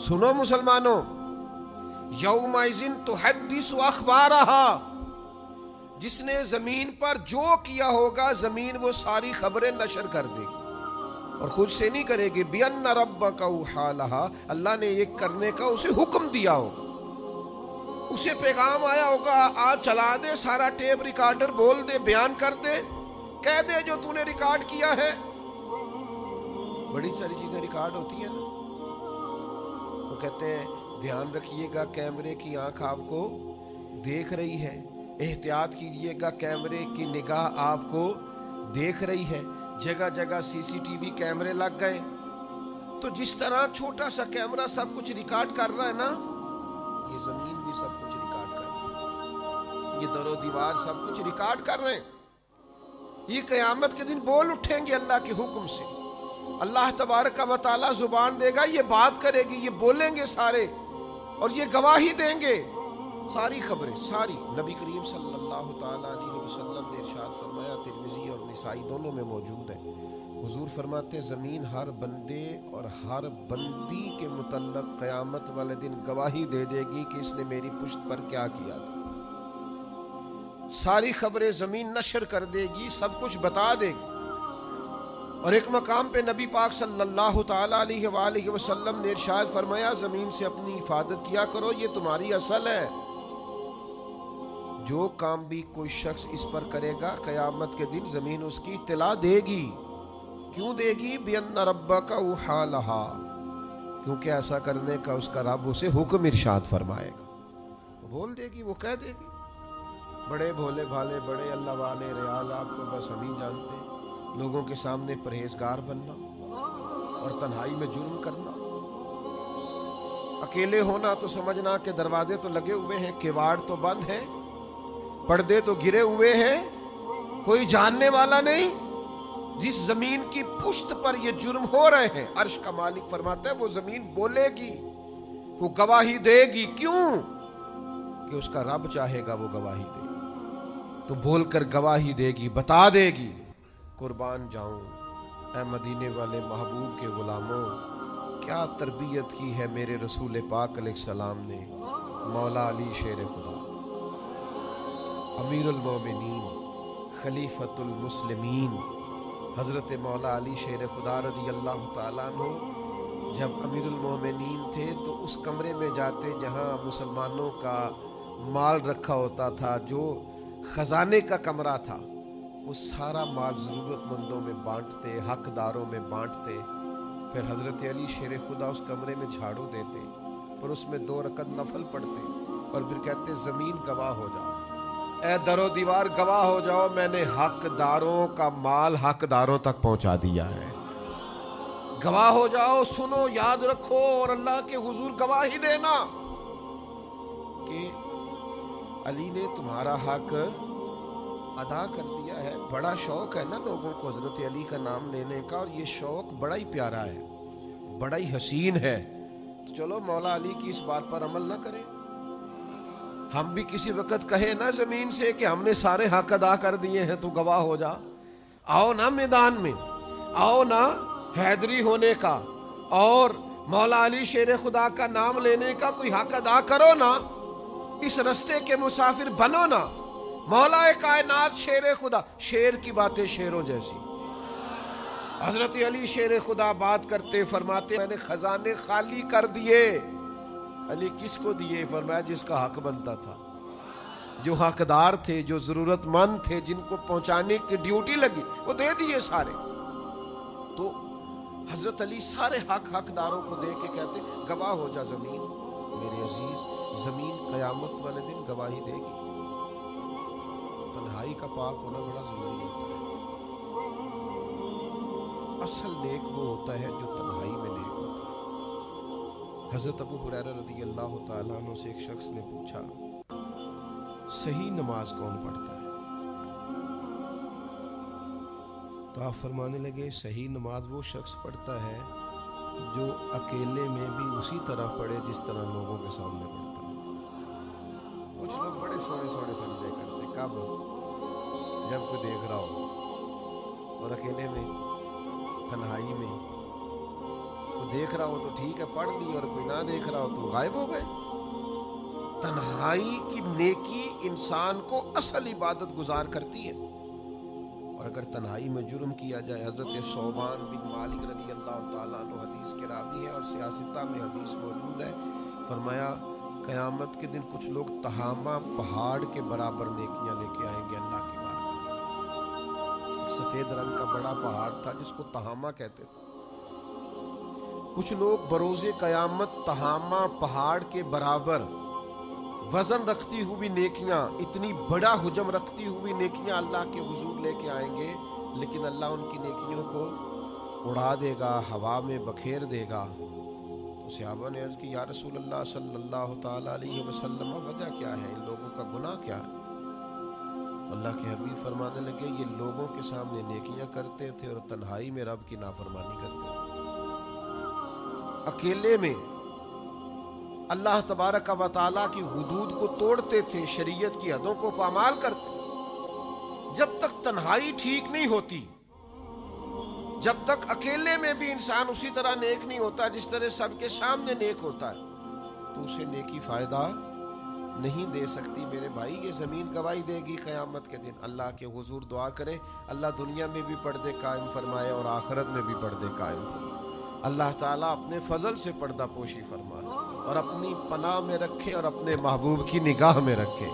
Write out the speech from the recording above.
سنو مسلمانوں، یومئذ تحدث اخبارہا، جس نے زمین پر جو کیا ہوگا زمین وہ ساری خبریں نشر کر دے گی، اور خود سے نہیں کرے گی۔ بِأَنَّ رَبَّكَ أَوْحَىٰ لَهَا، اللہ نے یہ کرنے کا اسے حکم دیا ہوگا، اسے پیغام آیا ہوگا، آج چلا دے سارا ٹیپ ریکارڈر، بول دے، بیان کر دے، کہہ دے جو تو نے ریکارڈ کیا ہے۔ بڑی ساری چیزیں ریکارڈ ہوتی ہیں نا، وہ کہتے ہیں دھیان رکھیے گا کیمرے کی آنکھ آپ کو دیکھ رہی ہے، احتیاط کیجئے گا کیمرے کی نگاہ آپ کو دیکھ رہی ہے۔ جگہ جگہ CCTV کیمرے لگ گئے، تو جس طرح چھوٹا سا کیمرہ سب کچھ ریکارڈ کر رہا ہے نا، یہ زمین بھی سب کچھ ریکارڈ کر رہی ہے، یہ در و دیوار سب کچھ ریکارڈ کر رہے ہیں۔ یہ قیامت کے دن بول اٹھیں گے اللہ کے حکم سے، اللہ تبارک و تعالیٰ زبان دے گا، یہ بات کرے گی، یہ بولیں گے سارے، اور یہ گواہی دیں گے، ساری خبریں ساری۔ نبی کریم صلی اللہ تعالیٰ علیہ وسلم نے ارشاد فرمایا، ترمذی اور نسائی دونوں میں موجود ہے، حضور فرماتے ہیں زمین ہر بندے اور ہر بندی کے متعلق قیامت والے دن گواہی دے دے گی کہ اس نے میری پشت پر کیا کیا تھا۔ ساری خبریں زمین نشر کر دے گی، سب کچھ بتا دے گی۔ اور ایک مقام پہ نبی پاک صلی اللہ تعالیٰ علیہ وآلہ وسلم نے ارشاد فرمایا، زمین سے اپنی حفاظت کیا کرو، یہ تمہاری اصل ہے۔ جو کام بھی کوئی شخص اس پر کرے گا قیامت کے دن زمین اس کی اطلاع دے گی۔ کیوں دے گی؟ بِأَنَّ رَبَّكَ أَوْحَىٰ لَهَا، کیونکہ ایسا کرنے کا اس کا رب اسے حکم ارشاد فرمائے گا، وہ بول دے گی، وہ کہہ دے گی۔ بڑے بھولے بھالے، بڑے اللہ والے ریاض آپ کو بس ہم ہی جانتے ہیں، لوگوں کے سامنے پرہیزگار بننا اور تنہائی میں جرم کرنا، اکیلے ہونا تو سمجھنا کہ دروازے تو لگے ہوئے ہیں، کیواڑ تو بند ہے، پردے تو گرے ہوئے ہیں، کوئی جاننے والا نہیں۔ جس زمین کی پشت پر یہ جرم ہو رہے ہیں، عرش کا مالک فرماتا ہے وہ زمین بولے گی، وہ گواہی دے گی۔ کیوں؟ کہ اس کا رب چاہے گا وہ گواہی دے گی، تو بول کر گواہی دے گی، بتا دے گی۔ قربان جاؤں اے مدینے والے محبوب کے غلاموں، کیا تربیت کی ہے میرے رسول پاک علیہ السلام نے۔ مولا علی شیر خدا، امیر المومنین، خلیفۃ المسلمین، حضرت مولا علی شیر خدا رضی اللہ تعالیٰ عنہ جب امیر المومنین تھے تو اس کمرے میں جاتے جہاں مسلمانوں کا مال رکھا ہوتا تھا، جو خزانے کا کمرہ تھا، وہ سارا مال ضرورت مندوں میں بانٹتے، حقداروں میں بانٹتے۔ پھر حضرت علی شیر خدا اس کمرے میں جھاڑو دیتے، پھر اس میں 2 رکعت نفل پڑھتے، اور پھر کہتے زمین گواہ ہو جاؤ، اے در و دیوار گواہ ہو جاؤ، میں نے حقداروں کا مال حقداروں تک پہنچا دیا ہے۔ گواہ ہو جاؤ، سنو، یاد رکھو، اور اللہ کے حضور گواہی دینا کہ علی نے تمہارا حق ادا کر دیا ہے۔ بڑا شوق ہے نا لوگوں کو حضرت علی کا نام لینے کا، اور یہ شوق بڑا ہی پیارا ہے، بڑا ہی حسین ہے۔ تو چلو مولا علی کی اس بات پر عمل نہ کریں، ہم بھی کسی وقت کہیں نا زمین سے کہ ہم نے سارے حق ادا کر دیے ہیں، تو گواہ ہو جا۔ آؤ نا میدان میں، آؤ نا حیدری ہونے کا اور مولا علی شیر خدا کا نام لینے کا کوئی حق ادا کرو نا، اس رستے کے مسافر بنو نا۔ مولا کائنات شیر خدا، شیر کی باتیں شیروں جیسی۔ حضرت علی شیر خدا بات کرتے فرماتے میں نے خزانے خالی کر دیے۔ علی کس کو دیے؟ فرمایا جس کا حق بنتا تھا، جو حقدار تھے، جو ضرورت مند تھے، جن کو پہنچانے کی ڈیوٹی لگی، وہ دے دیے سارے۔ تو حضرت علی سارے حقداروں کو دے کے کہتے گواہ ہو جا زمین۔ میرے عزیز، زمین قیامت والے دن گواہی دے گی۔ تنہائی کا پاک ہونا بڑا ضروری ہوتا ہے۔ اصل نیک وہ ہوتا ہے جو تنہائی میں نیک ہوتا ہے۔ حضرت ابو ہریرہ رضی اللہ تعالیٰ عنہ سے ایک شخص نے پوچھا صحیح نماز کون پڑھتا ہے؟ تو آپ فرمانے لگے صحیح نماز وہ شخص پڑھتا ہے جو اکیلے میں بھی اسی طرح پڑھے جس طرح لوگوں کے سامنے پڑھتا ہے۔ کچھ لوگ بڑے سونے سونے سجدے کرتے، کب؟ جب کوئی دیکھ رہا ہو، اور اکیلے میں، تنہائی میں کوئی دیکھ رہا ہو تو ٹھیک ہے پڑھ لی، اور کوئی نہ دیکھ رہا ہو تو غائب ہو گئے۔ تنہائی کی نیکی انسان کو اصل عبادت گزار کرتی ہے، اور اگر تنہائی میں جرم کیا جائے، حضرت ثوبان بن مالک رضی اللہ تعالیٰ عنہ حدیث کے راوی ہے اور سیاستہ میں حدیث موجود ہے، فرمایا قیامت کے دن کچھ لوگ تہامہ پہاڑ کے برابر نیکیاں لے کے آئیں گے اللہ کی بارگاہ۔ ایک سفید رنگ کا بڑا پہاڑ تھا جس کو تہامہ کہتے تھے۔ کچھ لوگ بروز قیامت تہامہ پہاڑ کے برابر وزن رکھتی ہوئی نیکیاں، اتنی بڑا حجم رکھتی ہوئی نیکیاں اللہ کے حضور لے کے آئیں گے، لیکن اللہ ان کی نیکیوں کو اڑا دے گا، ہوا میں بکھیر دے گا۔ تو صحابہ نے عرض کی یا رسول اللہ صلی اللہ تعالیٰ علیہ وسلم، وجہ کیا ہے، ان لوگوں کا گناہ کیا ہے؟ اللہ کے حبیب فرمانے لگے یہ لوگوں کے سامنے نیکیاں کرتے تھے اور تنہائی میں رب کی نافرمانی کرتے تھے۔ اکیلے میں اللہ تبارک و تعالیٰ کی حدود کو توڑتے تھے، شریعت کی حدوں کو پامال کرتے۔ جب تک تنہائی ٹھیک نہیں ہوتی، جب تک اکیلے میں بھی انسان اسی طرح نیک نہیں ہوتا جس طرح سب کے سامنے نیک ہوتا ہے، تو اسے نیکی فائدہ نہیں دے سکتی۔ میرے بھائی یہ زمین گواہی دے گی قیامت کے دن۔ اللہ کے حضور دعا کریں اللہ دنیا میں بھی پردے قائم فرمائے اور آخرت میں بھی پردے قائم فرمائے۔ اللہ تعالیٰ اپنے فضل سے پردہ پوشی فرمائے اور اپنی پناہ میں رکھے اور اپنے محبوب کی نگاہ میں رکھے۔